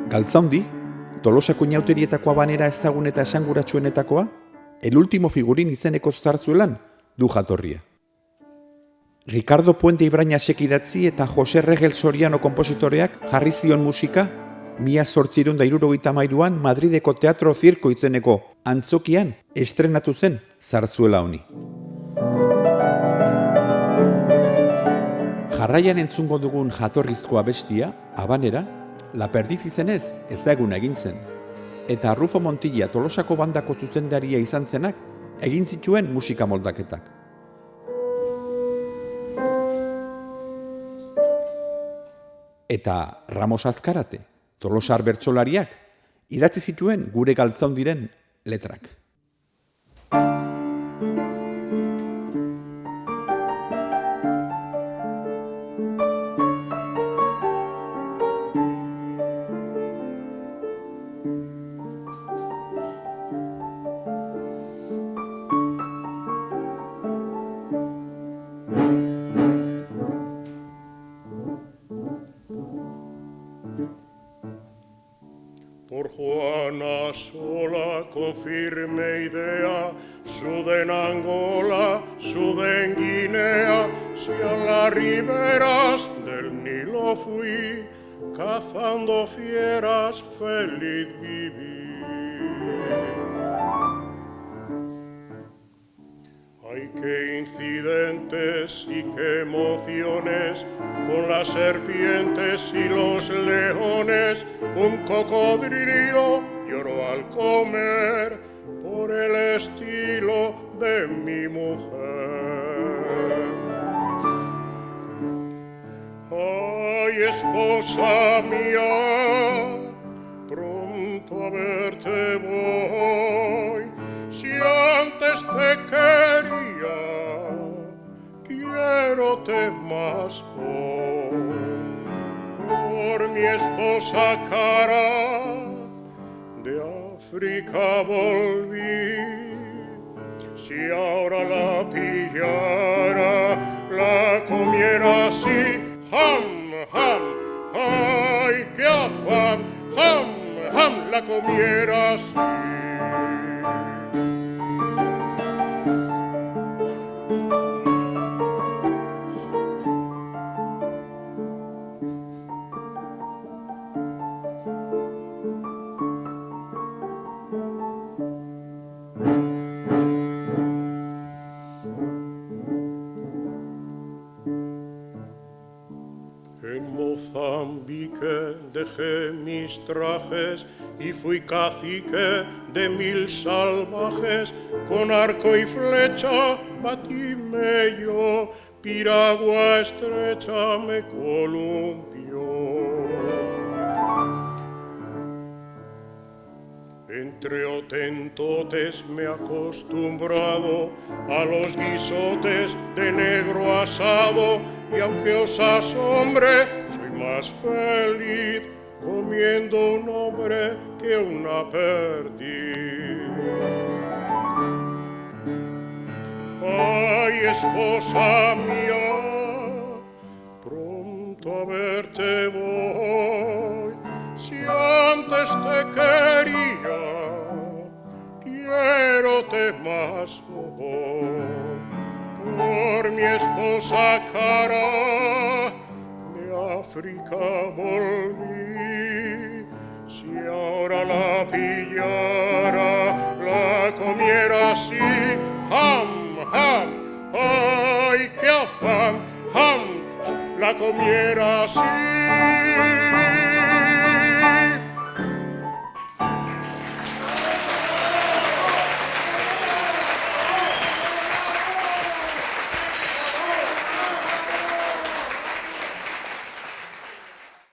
Galtzaundi, Tolosako inauterietako abanera ezagun eta esanguratsuenetakoa, El último figurín izeneko zarzuelan du jatorria. Ricardo Puente Ibrañasek idatzi eta Jose Regel Soriano konpositoreak jarri zion musika 1873an Madrideko Teatro Zirko izeneko antzokian estrenatu zen zarzuela honi. Jarraian entzungo dugun jatorrizko abestia, abanera, La Perdiz izenez ezaguna egin zen, eta Rufo Montilla Tolosako bandako zuzendaria izan zenak egin zituen musika moldaketak. Eta Ramos Azkarate, Tolosar bertsolariak, idatzi zituen gure Galtzaundiren letrak. Por Juana sola con firme idea, suden Angola, suden Guinea, si a las riberas del Nilo fui, cazando fieras feliz viví. Ay, qué incidentes y qué emociones, con las serpientes y los leones, un cocodrilo lloró al comer por el estilo de mi mujer. Ay, esposa mía, pronto a verte voy, si antes te quería, quiérote más hoy. Por mi esposa cara, de África volví, si ahora la pillara, la comiera así, ham, ham, ay, qué afán, ham, ham, la comiera así. En Mozambique dejé mis trajes y fui cacique de 1000 salvajes, con arco y flecha batíme yo, piragua estrecha me columpió. Entre hotentotes me he acostumbrado a los guisotes de negro asado, y aunque os asombre, soy más feliz comiendo un hombre que una perdiz. Ay, esposa mía, pronto a verte voy, si antes te quería, quiérote más hoy. Por mi esposa cara, de África volví, si ahora la pillara, la comiera así, ham, ham, ay, qué afán, ham, la comiera así.